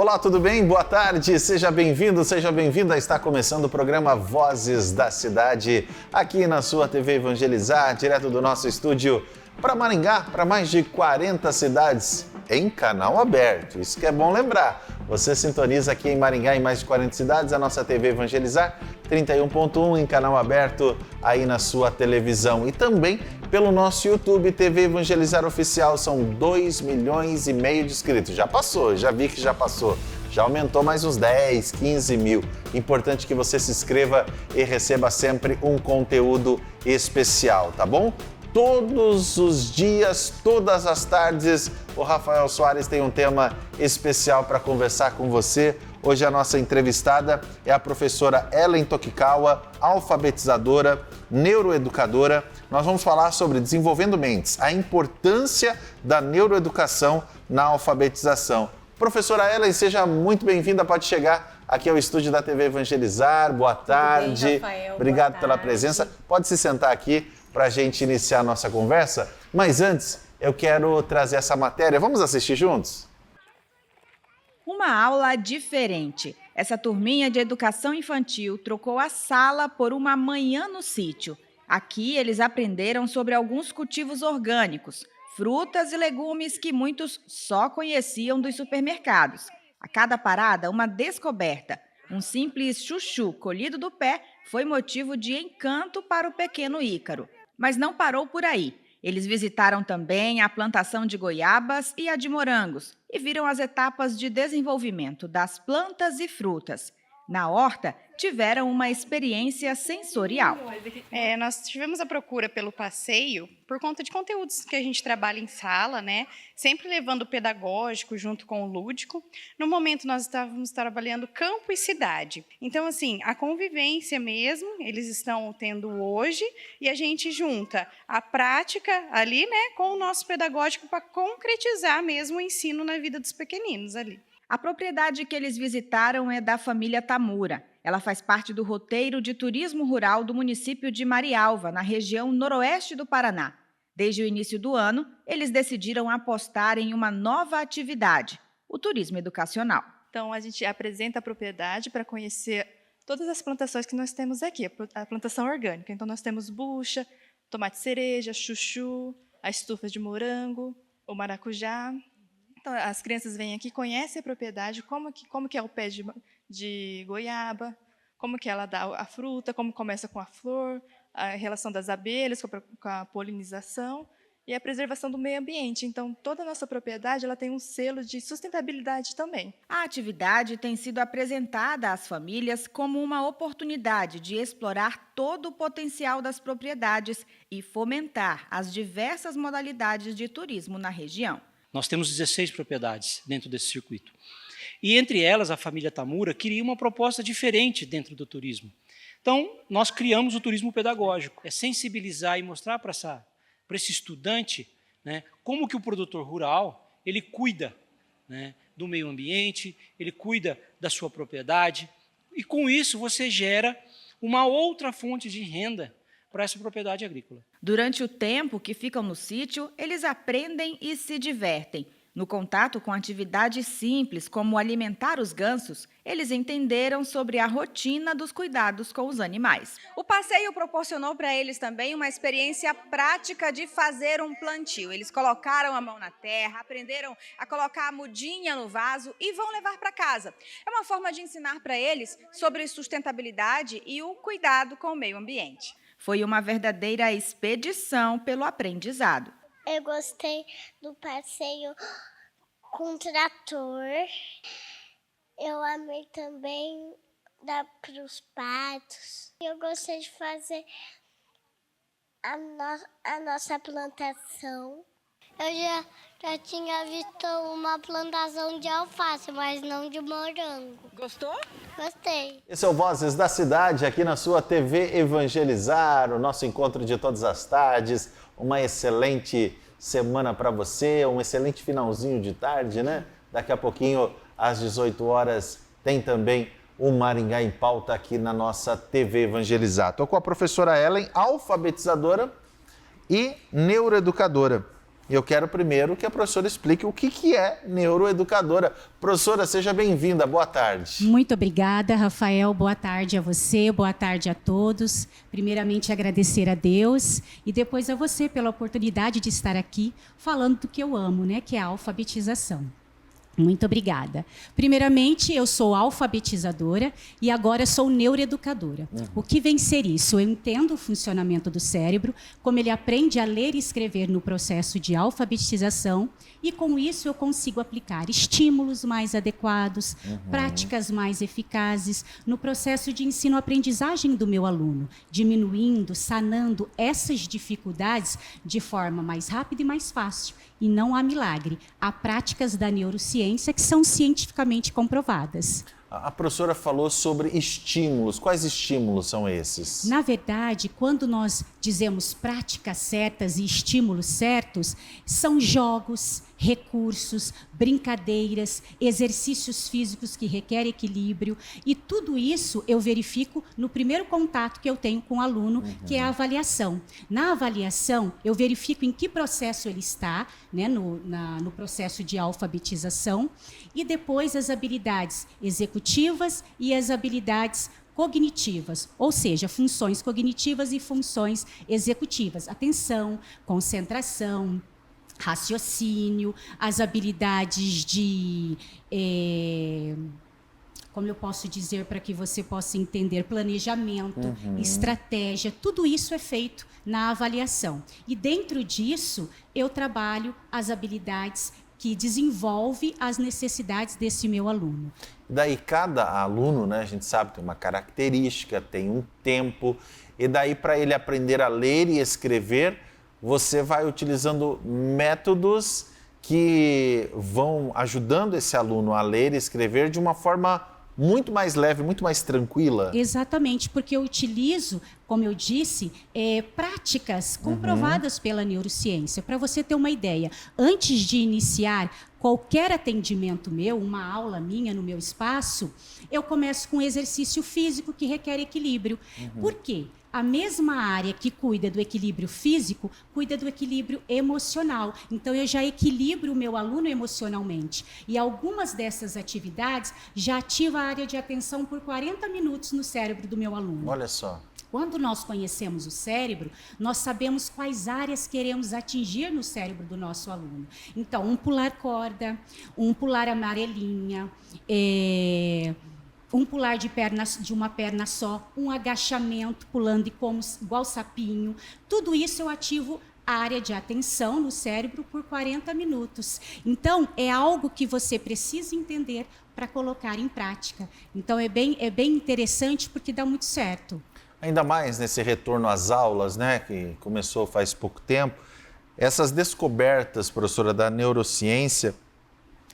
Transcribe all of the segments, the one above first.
Olá, tudo bem? Boa tarde, seja bem-vindo, seja bem-vinda. Está começando o programa Vozes da Cidade, aqui na sua TV Evangelizar, direto do nosso estúdio para Maringá, para mais de 40 cidades, em canal aberto. Isso que é bom lembrar. Você sintoniza aqui em Maringá, em mais de 40 cidades, a nossa TV Evangelizar, 31.1 em canal aberto aí na sua televisão. E também pelo nosso YouTube, TV Evangelizar Oficial, são 2,5 milhões de inscritos. Já passou, já vi que já passou. Já aumentou mais uns 10, 15 mil. Importante que você se inscreva e receba sempre um conteúdo especial, tá bom? Todos os dias, todas as tardes, o Rafael Soares tem um tema especial para conversar com você. Hoje a nossa entrevistada é a professora Ellen Tokikawa, alfabetizadora, neuroeducadora. Nós vamos falar sobre desenvolvendo mentes, a importância da neuroeducação na alfabetização. Professora Ellen, seja muito bem-vinda, pode chegar aqui ao estúdio da TV Evangelizar. Boa tarde. Tudo bem, Rafael? Obrigado Boa pela tarde. presença. Pode se sentar aqui para a gente iniciar a nossa conversa. Mas antes, eu quero trazer essa matéria. Vamos assistir juntos? Uma aula diferente. Essa turminha de educação infantil trocou a sala por uma manhã no sítio. Aqui eles aprenderam sobre alguns cultivos orgânicos, frutas e legumes que muitos só conheciam dos supermercados. A cada parada, uma descoberta. Um simples chuchu colhido do pé foi motivo de encanto para o pequeno Ícaro. Mas não parou por aí. Eles visitaram também a plantação de goiabas e a de morangos e viram as etapas de desenvolvimento das plantas e frutas. Na horta, tiveram uma experiência sensorial. Nós tivemos a procura pelo passeio por conta de conteúdos que a gente trabalha em sala, né? Sempre levando o pedagógico junto com o lúdico. No momento, nós estávamos trabalhando campo e cidade. Então, assim, a convivência mesmo, eles estão tendo hoje, e a gente junta a prática ali, né, com o nosso pedagógico para concretizar mesmo o ensino na vida dos pequeninos ali. A propriedade que eles visitaram é da família Tamura. Ela faz parte do roteiro de turismo rural do município de Marialva, na região noroeste do Paraná. Desde o início do ano, eles decidiram apostar em uma nova atividade, o turismo educacional. Então, a gente apresenta a propriedade para conhecer todas as plantações que nós temos aqui, a plantação orgânica. Então, nós temos bucha, tomate cereja, chuchu, a estufa de morango, o maracujá. Então, as crianças vêm aqui, conhecem a propriedade, como que é o pé de goiaba, como que ela dá a fruta, como começa com a flor, a relação das abelhas com a polinização e a preservação do meio ambiente. Então, toda a nossa propriedade ela tem um selo de sustentabilidade também. A atividade tem sido apresentada às famílias como uma oportunidade de explorar todo o potencial das propriedades e fomentar as diversas modalidades de turismo na região. Nós temos 16 propriedades dentro desse circuito. E entre elas, a família Tamura queria uma proposta diferente dentro do turismo. Então, nós criamos o turismo pedagógico. É sensibilizar e mostrar para esse estudante, né, como que o produtor rural ele cuida, né, do meio ambiente, ele cuida da sua propriedade. E com isso você gera uma outra fonte de renda para essa propriedade agrícola. Durante o tempo que ficam no sítio, eles aprendem e se divertem. No contato com atividades simples, como alimentar os gansos, eles entenderam sobre a rotina dos cuidados com os animais. O passeio proporcionou para eles também uma experiência prática de fazer um plantio. Eles colocaram a mão na terra, aprenderam a colocar a mudinha no vaso e vão levar para casa. É uma forma de ensinar para eles sobre sustentabilidade e o cuidado com o meio ambiente. Foi uma verdadeira expedição pelo aprendizado. Eu gostei do passeio com trator. Eu amei também dar para os patos. Eu gostei de fazer a nossa plantação. Eu já tinha visto uma plantação de alface, mas não de morango. Gostou? Gostei. Esse é o Vozes da Cidade, aqui na sua TV Evangelizar, o nosso encontro de todas as tardes. Uma excelente semana para você, um excelente finalzinho de tarde, né? Daqui a pouquinho, às 18 horas, tem também o Maringá em Pauta aqui na nossa TV Evangelizar. Estou com a professora Ellen, alfabetizadora e neuroeducadora. Eu quero primeiro que a professora explique o que é neuroeducadora. Professora, seja bem-vinda, boa tarde. Muito obrigada, Rafael, boa tarde a você, boa tarde a todos. Primeiramente, agradecer a Deus e depois a você pela oportunidade de estar aqui falando do que eu amo, né, que é a alfabetização. Muito obrigada. Primeiramente, eu sou alfabetizadora e agora sou neuroeducadora. O que vem ser isso? Eu entendo o funcionamento do cérebro, como ele aprende a ler e escrever no processo de alfabetização, e com isso eu consigo aplicar estímulos mais adequados, práticas mais eficazes no processo de ensino-aprendizagem do meu aluno, diminuindo, sanando essas dificuldades de forma mais rápida e mais fácil. E não há milagre. Há práticas da neurociência que são cientificamente comprovadas. A professora falou sobre estímulos. Quais estímulos são esses? Na verdade, quando nós dizemos práticas certas e estímulos certos, são jogos, recursos, brincadeiras, exercícios físicos que requerem equilíbrio. E tudo isso eu verifico no primeiro contato que eu tenho com o aluno, que é a avaliação. Na avaliação, eu verifico em que processo ele está, né, no processo de alfabetização, e depois as habilidades executivas e as habilidades cognitivas, ou seja, funções cognitivas e funções executivas. Atenção, concentração, raciocínio, as habilidades de... como eu posso dizer para que você possa entender, planejamento, estratégia, tudo isso é feito na avaliação. E dentro disso, eu trabalho as habilidades que desenvolve as necessidades desse meu aluno. Daí cada aluno, né, a gente sabe, tem uma característica, tem um tempo, e daí para ele aprender a ler e escrever, você vai utilizando métodos que vão ajudando esse aluno a ler e escrever de uma forma muito mais leve, muito mais tranquila. Exatamente, porque eu utilizo, como eu disse, práticas comprovadas pela neurociência. Para você ter uma ideia, antes de iniciar qualquer atendimento meu, uma aula minha no meu espaço, eu começo com exercício físico que requer equilíbrio. Por quê? A mesma área que cuida do equilíbrio físico, cuida do equilíbrio emocional. Então, eu já equilibro o meu aluno emocionalmente. E algumas dessas atividades já ativam a área de atenção por 40 minutos no cérebro do meu aluno. Olha só. Quando nós conhecemos o cérebro, nós sabemos quais áreas queremos atingir no cérebro do nosso aluno. Então, um pular corda, um pular amarelinha, um pular de uma perna só, um agachamento, pulando igual sapinho. Tudo isso eu ativo a área de atenção no cérebro por 40 minutos. Então, é algo que você precisa entender para colocar em prática. Então, é bem interessante porque dá muito certo. Ainda mais nesse retorno às aulas, né, que começou faz pouco tempo, essas descobertas, professora, da neurociência,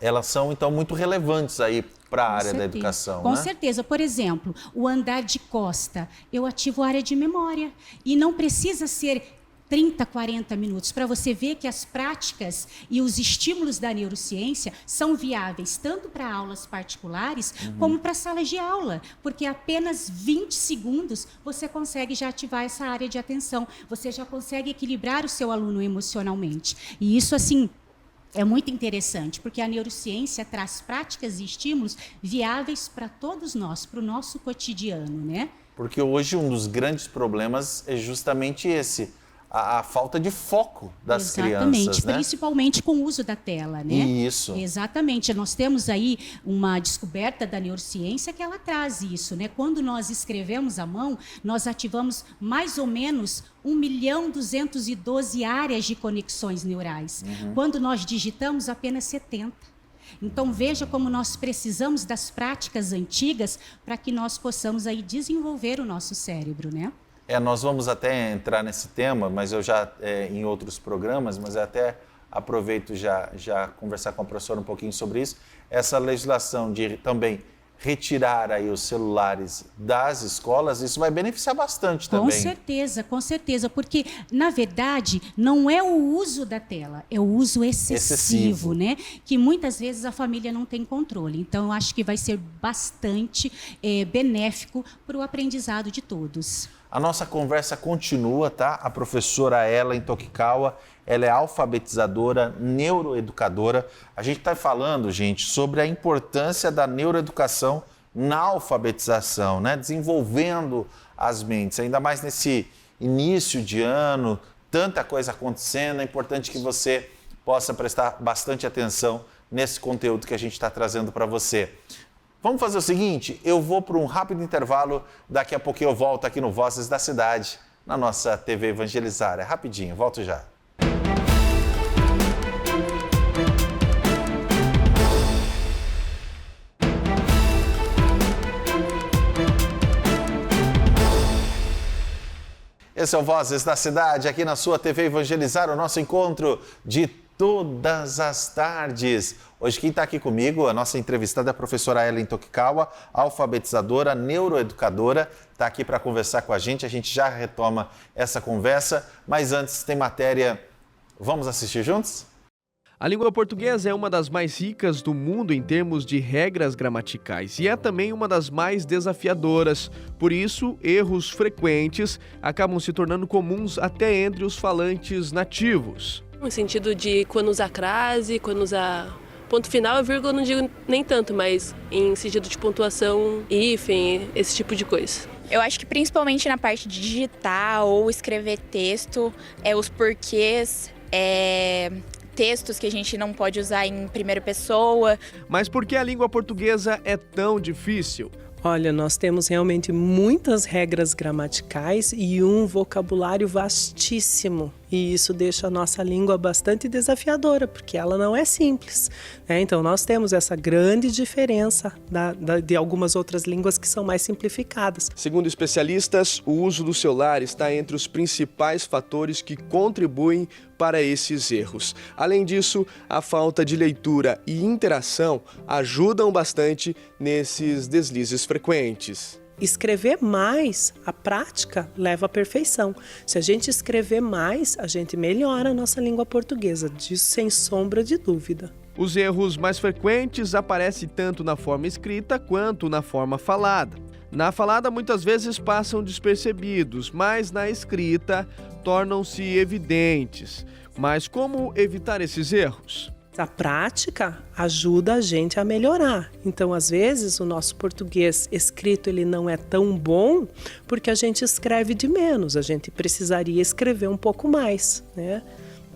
elas são, então, muito relevantes aí para a área da educação, Com né? certeza. Por exemplo, o andar de costa, eu ativo a área de memória. E não precisa ser 30, 40 minutos, para você ver que as práticas e os estímulos da neurociência são viáveis tanto para aulas particulares como para salas de aula, porque apenas 20 segundos você consegue já ativar essa área de atenção, você já consegue equilibrar o seu aluno emocionalmente. E isso, assim, é muito interessante, porque a neurociência traz práticas e estímulos viáveis para todos nós, para o nosso cotidiano, né? Porque hoje um dos grandes problemas é justamente esse, a falta de foco das crianças, né? Principalmente com o uso da tela, né? Isso. Exatamente. Nós temos aí uma descoberta da neurociência que ela traz isso, né? Quando nós escrevemos à mão, nós ativamos mais ou menos 1.212.000 áreas de conexões neurais. Quando nós digitamos, apenas 70. Então, veja como nós precisamos das práticas antigas para que nós possamos aí desenvolver o nosso cérebro, né? Nós vamos até entrar nesse tema, mas eu já em outros programas, mas eu até aproveito já conversar com a professora um pouquinho sobre isso. Essa legislação de também retirar aí os celulares das escolas, isso vai beneficiar bastante também. Com certeza, porque, na verdade, não é o uso da tela, é o uso excessivo, né? Que muitas vezes a família não tem controle. Então, eu acho que vai ser bastante benéfico para o aprendizado de todos. A nossa conversa continua, tá? A professora Ellen Tokikawa, ela é alfabetizadora, neuroeducadora. A gente está falando, gente, sobre a importância da neuroeducação na alfabetização, né? Desenvolvendo as mentes, ainda mais nesse início de ano, tanta coisa acontecendo, é importante que você possa prestar bastante atenção nesse conteúdo que a gente está trazendo para você. Vamos fazer o seguinte, eu vou para um rápido intervalo, daqui a pouquinho eu volto aqui no Vozes da Cidade, na nossa TV Evangelizar. É rapidinho, volto já. Esse é o Vozes da Cidade, aqui na sua TV Evangelizar, o nosso encontro de todas as tardes. Hoje quem está aqui comigo, a nossa entrevistada é a professora Ellen Tokikawa, alfabetizadora, neuroeducadora, está aqui para conversar com a gente já retoma essa conversa, mas antes tem matéria, vamos assistir juntos? A língua portuguesa é uma das mais ricas do mundo em termos de regras gramaticais e é também uma das mais desafiadoras. Por isso, erros frequentes acabam se tornando comuns até entre os falantes nativos. No sentido de quando usar crase, quando usar ponto final, vírgula não digo nem tanto, mas em sentido de pontuação, hífen, esse tipo de coisa. Eu acho que principalmente na parte de digitar ou escrever texto, os porquês, textos que a gente não pode usar em primeira pessoa. Mas por que a língua portuguesa é tão difícil? Olha, nós temos realmente muitas regras gramaticais e um vocabulário vastíssimo. E isso deixa a nossa língua bastante desafiadora, porque ela não é simples, né? Então, nós temos essa grande diferença de algumas outras línguas que são mais simplificadas. Segundo especialistas, o uso do celular está entre os principais fatores que contribuem para esses erros. Além disso, a falta de leitura e interação ajudam bastante nesses deslizes frequentes. Escrever mais, a prática leva à perfeição. Se a gente escrever mais, a gente melhora a nossa língua portuguesa, disso sem sombra de dúvida. Os erros mais frequentes aparecem tanto na forma escrita quanto na forma falada. Na falada, muitas vezes passam despercebidos, mas na escrita tornam-se evidentes. Mas como evitar esses erros? A prática ajuda a gente a melhorar. Então, às vezes, o nosso português escrito ele não é tão bom porque a gente escreve de menos. A gente precisaria escrever um pouco mais, né?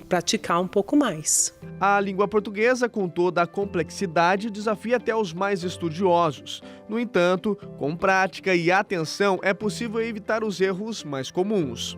Praticar um pouco mais. A língua portuguesa, com toda a complexidade, desafia até os mais estudiosos. No entanto, com prática e atenção, é possível evitar os erros mais comuns.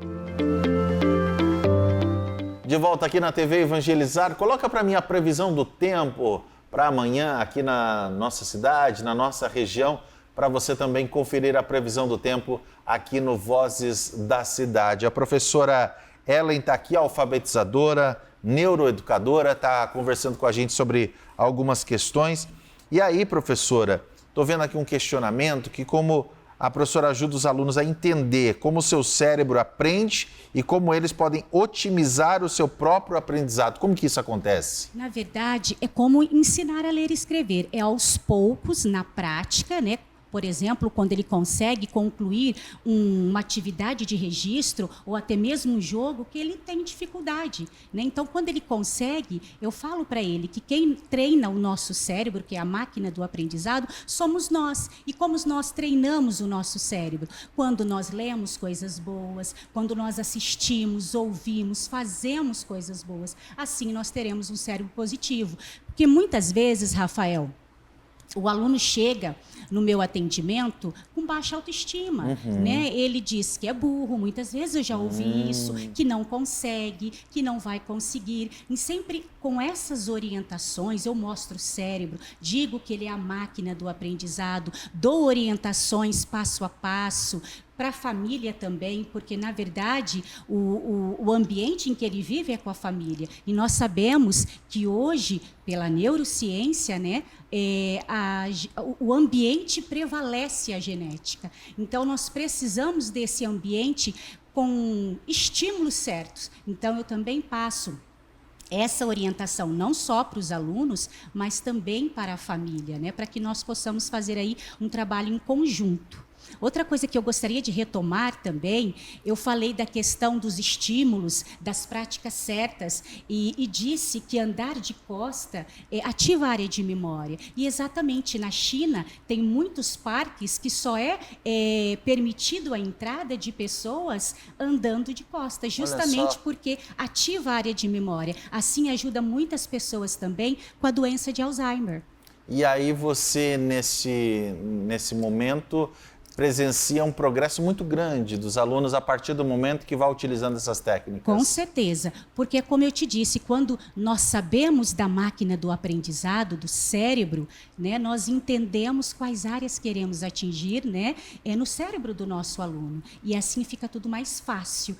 De volta aqui na TV Evangelizar, coloca para mim a previsão do tempo para amanhã aqui na nossa cidade, na nossa região, para você também conferir a previsão do tempo aqui no Vozes da Cidade. A professora Ellen está aqui, alfabetizadora, neuroeducadora, está conversando com a gente sobre algumas questões. E aí, professora, estou vendo aqui um questionamento que como a professora ajuda os alunos a entender como o seu cérebro aprende e como eles podem otimizar o seu próprio aprendizado. Como que isso acontece? Na verdade, é como ensinar a ler e escrever. É aos poucos, na prática, né? Por exemplo, quando ele consegue concluir uma atividade de registro ou até mesmo um jogo que ele tem dificuldade, né? Então, quando ele consegue, eu falo para ele que quem treina o nosso cérebro, que é a máquina do aprendizado, somos nós. E como nós treinamos o nosso cérebro? Quando nós lemos coisas boas, quando nós assistimos, ouvimos, fazemos coisas boas. Assim, nós teremos um cérebro positivo. Porque muitas vezes, Rafael, o aluno chega no meu atendimento com baixa autoestima, né? Ele diz que é burro, muitas vezes eu já ouvi isso, que não consegue, que não vai conseguir. E sempre com essas orientações eu mostro o cérebro, digo que ele é a máquina do aprendizado, dou orientações passo a passo, para a família também, porque, na verdade, o ambiente em que ele vive é com a família. E nós sabemos que hoje, pela neurociência, né, o ambiente prevalece a genética. Então, nós precisamos desse ambiente com estímulos certos. Então, eu também passo essa orientação não só para os alunos, mas também para a família, né, para que nós possamos fazer aí um trabalho em conjunto. Outra coisa que eu gostaria de retomar também, eu falei da questão dos estímulos, das práticas certas, e disse que andar de costa ativa a área de memória. E exatamente na China tem muitos parques que só é permitido a entrada de pessoas andando de costas, justamente porque ativa a área de memória. Assim ajuda muitas pessoas também com a doença de Alzheimer. E aí você, nesse momento, presencia um progresso muito grande dos alunos a partir do momento que vai utilizando essas técnicas. Com certeza, porque como eu te disse, quando nós sabemos da máquina do aprendizado, do cérebro, né, nós entendemos quais áreas queremos atingir, né, no cérebro do nosso aluno. E assim fica tudo mais fácil.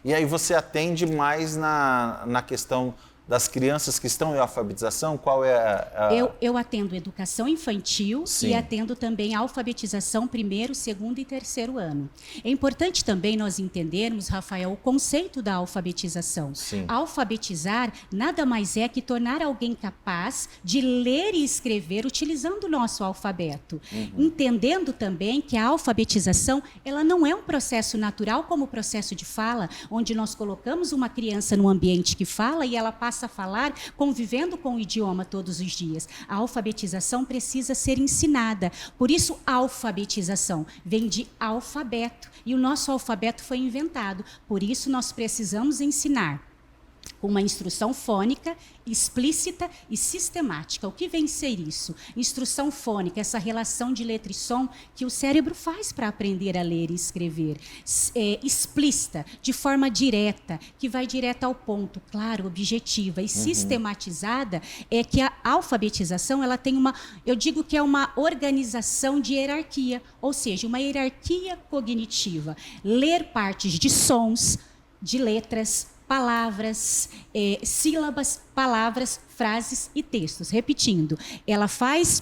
E aí você atende mais na questão das crianças que estão em alfabetização? Qual é a... Eu atendo educação infantil. Sim. E atendo também alfabetização 1º, 2º e 3º ano. É importante também nós entendermos, Rafael, o conceito da alfabetização. Sim. Alfabetizar nada mais é que tornar alguém capaz de ler e escrever utilizando o nosso alfabeto. Entendendo também que a alfabetização ela não é um processo natural como o processo de fala, onde nós colocamos uma criança num ambiente que fala e ela passa a falar convivendo com o idioma todos os dias. A alfabetização precisa ser ensinada. Por isso, alfabetização vem de alfabeto. E o nosso alfabeto foi inventado. Por isso, nós precisamos ensinar com uma instrução fônica, explícita e sistemática. O que vem ser isso? Instrução fônica, essa relação de letra e som que o cérebro faz para aprender a ler e escrever. Explícita, de forma direta, que vai direta ao ponto, claro, objetiva. E sistematizada é que a alfabetização ela tem eu digo que é uma organização de hierarquia, ou seja, uma hierarquia cognitiva. Ler partes de sons, de letras, palavras, sílabas, palavras, frases e textos. Repetindo, ela faz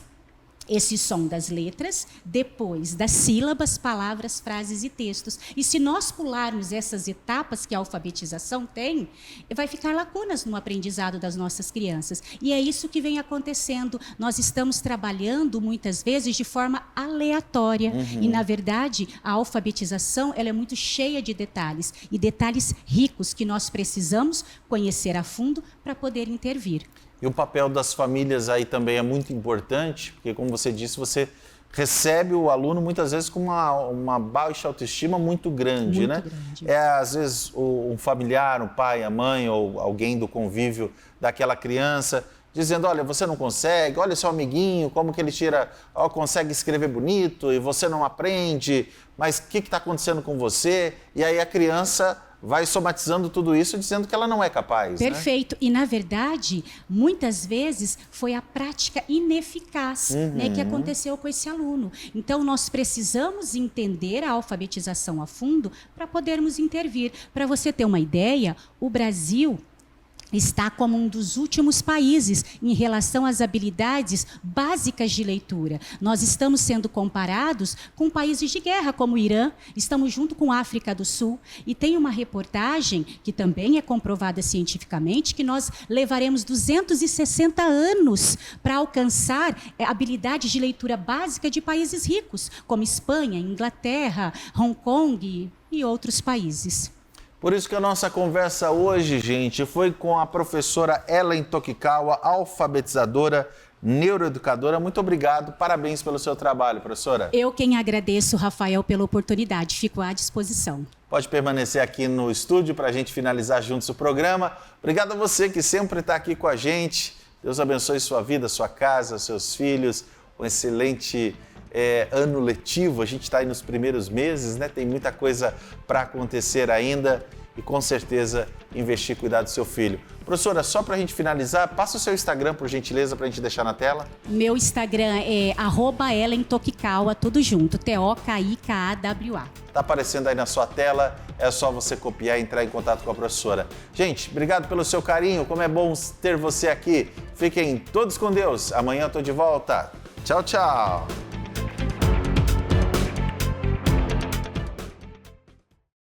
esse som das letras, depois das sílabas, palavras, frases e textos. E se nós pularmos essas etapas que a alfabetização tem, vai ficar lacunas no aprendizado das nossas crianças. E é isso que vem acontecendo. Nós estamos trabalhando, muitas vezes, de forma aleatória. E, na verdade, a alfabetização ela é muito cheia de detalhes. E detalhes ricos que nós precisamos conhecer a fundo para poder intervir. E o papel das famílias aí também é muito importante, porque, como você disse, você recebe o aluno muitas vezes com uma baixa autoestima muito grande, muito né? Grande. Às vezes, um familiar, o pai, a mãe ou alguém do convívio daquela criança dizendo, olha, você não consegue, olha seu amiguinho, como que ele consegue escrever bonito e você não aprende, mas o que está acontecendo com você? E aí a criança vai somatizando tudo isso, dizendo que ela não é capaz. Perfeito. Né? E, na verdade, muitas vezes foi a prática ineficaz né, que aconteceu com esse aluno. Então, nós precisamos entender a alfabetização a fundo para podermos intervir. Para você ter uma ideia, o Brasil está como um dos últimos países em relação às habilidades básicas de leitura. Nós estamos sendo comparados com países de guerra, como o Irã, estamos junto com a África do Sul, e tem uma reportagem, que também é comprovada cientificamente, que nós levaremos 260 anos para alcançar habilidades de leitura básica de países ricos, como Espanha, Inglaterra, Hong Kong e outros países. Por isso que a nossa conversa hoje, gente, foi com a professora Ellen Tokikawa, alfabetizadora, neuroeducadora. Muito obrigado, parabéns pelo seu trabalho, professora. Eu quem agradeço, Rafael, pela oportunidade, fico à disposição. Pode permanecer aqui no estúdio para a gente finalizar juntos o programa. Obrigado a você que sempre está aqui com a gente. Deus abençoe sua vida, sua casa, seus filhos. Um excelente ano letivo, a gente está aí nos primeiros meses, né? Tem muita coisa para acontecer ainda e com certeza investir e cuidar do seu filho. Professora, só para a gente finalizar, passa o seu Instagram, por gentileza, para a gente deixar na tela. Meu Instagram é @EllenTokikawa, tudo junto, TOKIKAWA. Está aparecendo aí na sua tela, é só você copiar e entrar em contato com a professora. Gente, obrigado pelo seu carinho, como é bom ter você aqui. Fiquem todos com Deus, amanhã eu estou de volta. Tchau, tchau.